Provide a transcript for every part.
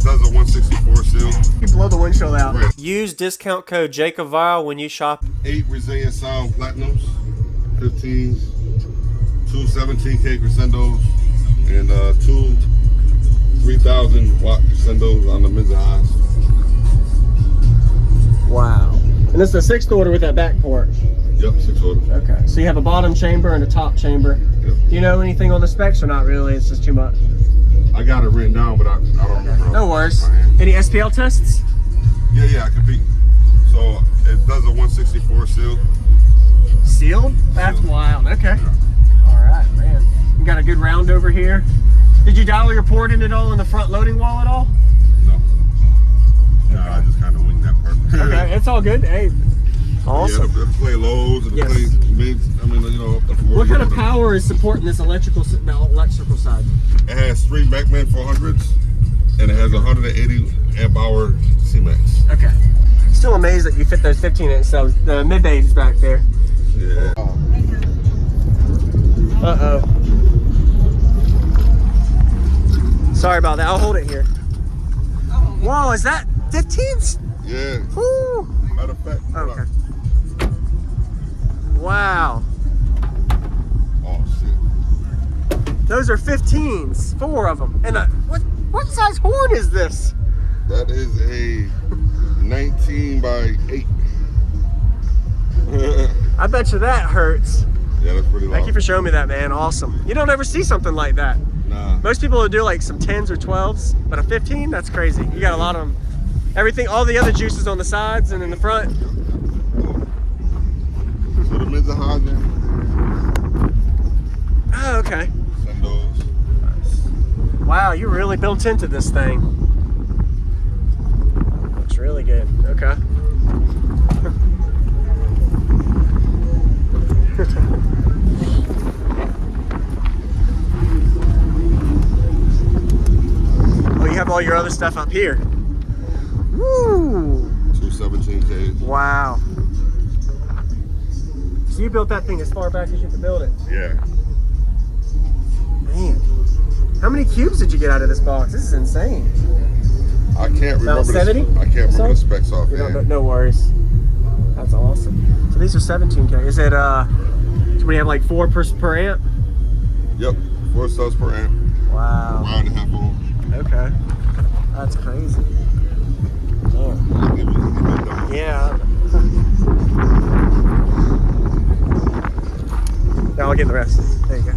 does a 164 seal. You blow the windshield out. Right. Use discount code JacobViral when you shop. 8 resilient sound platinums, 15s, 2 17K crescendos, and 2 3,000 watt crescendos on the mids and highs. Wow. And this is a 6th order with that back port. Yep, 6 orders. Okay. So you have a bottom chamber and a top chamber. Yep. Do you know anything on the specs or not really? It's just too much. I got it written down, but I don't remember. No worries. Any SPL tests? Yeah, I compete. So it does a 164 seal. Sealed? That's wild. Okay. Yeah. All right, man. You got a good round over here. Did you dial your port in at all in the front loading wall at all? No. No, I just kind of winged that part. Okay, it's all good. Hey, awesome. Yeah, it'll play lows, it'll play mids. I mean, you know, what kind of power is supporting this electrical side? It has 3 Beckman 400s, and it has 180 amp hour C-Max. Okay. Still amazed that you fit those 15-inch cells. The mid-bays back there. Yeah. Uh-oh. Sorry about that. I'll hold it here. Whoa, is that 15s? Yeah. Woo. Matter of fact. Okay. Wow. Oh shit. Those are 15s. 4 of them. And what size horn is this? That is a 19 by 8. I bet you that hurts. Yeah, that's pretty loud. Thank you for showing me that, man. Awesome. You don't ever see something like that. Nah. Most people will do like some 10s or 12s, but a 15, that's crazy. You got a lot of them. Everything, all the other juices on the sides and in the front. So the mids and highs there. Oh, okay. Send those. Wow, you really built into this thing. Looks really good. Okay. Oh, you have all your other stuff up here. Woo! 2 17Ks. Wow. So you built that thing as far back as you could build it. Yeah. Man. How many cubes did you get out of this box? This is insane. I can't remember. About 70? I can't remember the specs off. No worries. That's awesome. So these are 17K. Is it so we have like 4 per amp? Yep. 4 cells per amp. Wow. 1.5 ohm. Okay. That's crazy. Damn. Yeah. Now I'll get the rest. There you go.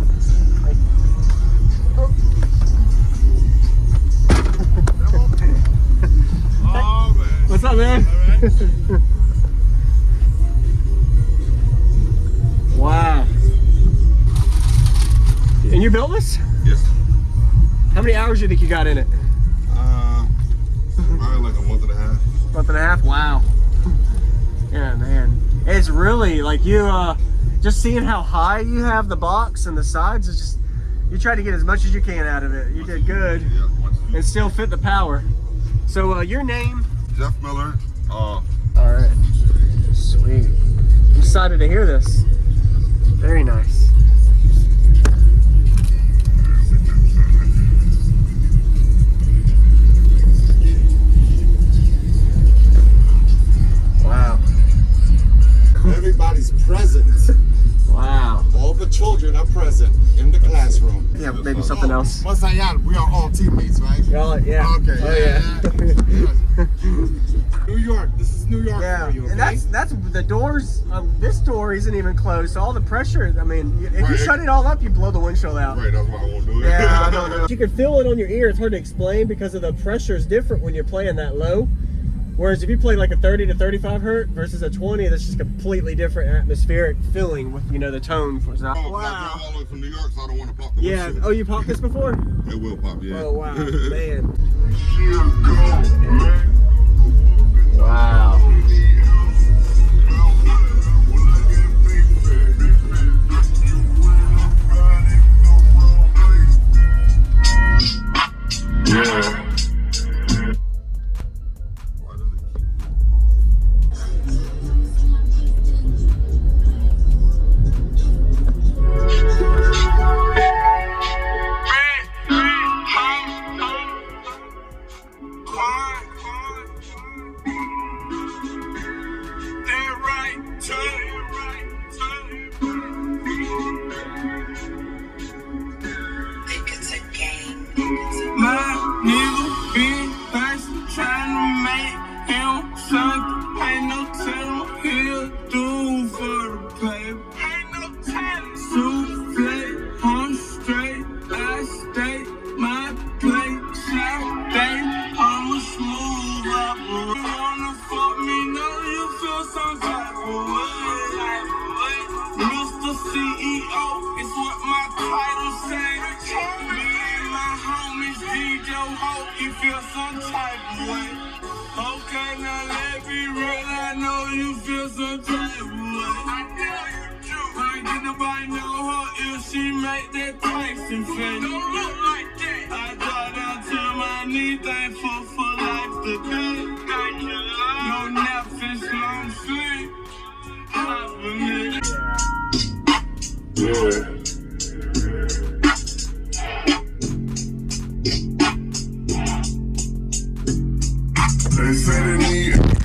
Oh man. What's up, man? Wow. And you built this? Yes. How many hours do you think you got in it? Probably like a month and a half. Month and a half? Wow. Yeah, man. It's really like you, just seeing how high you have the box and the sides, is just, you try to get as much as you can out of it. You did good. Yep. And still fit the power. So your name? Jeff Miller. All right. Sweet. I'm excited to hear this. Very nice. Wow. Everybody's present. Wow. All the children are present in the classroom. Yeah, maybe something else. Once I got it, we are all teammates, right? Yeah. Okay. Oh, yeah. New York. This is New York Yeah, for you, okay? and that's the doors. This door isn't even closed, so all the pressure. I mean, if you shut it all up, you blow the windshield out. Right, that's why I won't do it. Yeah, I don't know. You can feel it on your ear. It's hard to explain because of the pressure is different when you're playing that low. Whereas if you play like a 30 to 35 hertz versus a 20, that's just completely different atmospheric feeling with, you know, the tone. For that. Wow. I drove all the way from New York, so I don't want to pop the Yeah. windshield. Oh, you popped this before? It will pop, yeah. Oh, wow, man. Wow. Yeah. My nigga been nice, tryna make him something. Ain't no telling he'll do for the paper. Ain't no telling. Souffle, I'm straight, I stay my plate. Shout day, I'm a smooth operator. Wanna fuck me, know you feel some type of way. Mr. CEO is what my title say. Me and my homies, DJ Hope, you feel some type of way. Okay, now let me real, I know you feel some type of way. I know you do. Like anybody know her if she make that Tyson face. Don't look like that. I got down to my knee, thankful for life today. Thank you, Lord. No naps and long sleep. Yeah. They say they need.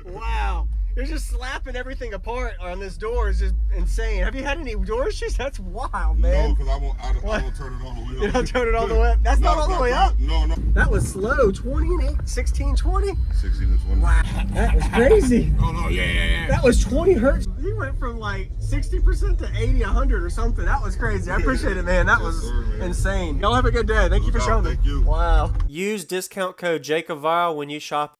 Wow. You're just slapping everything apart on this door is just insane. Have you had any door issues? That's wild, man. No, because I won't turn it all the way up. You don't turn it all the way up? That's not all the way up? No. That was slow. 20 and 8, 16, 20? 16 and 20. Wow. That was crazy. Oh, no, yeah. That was 20 hertz. You went from like 60% to 80, 100 or something. That was crazy. I appreciate it, man. That Yes, was sir, man. insane. Y'all have a good day. Thank you for showing me. Thank you. Wow. Use discount code JacobViral when you shop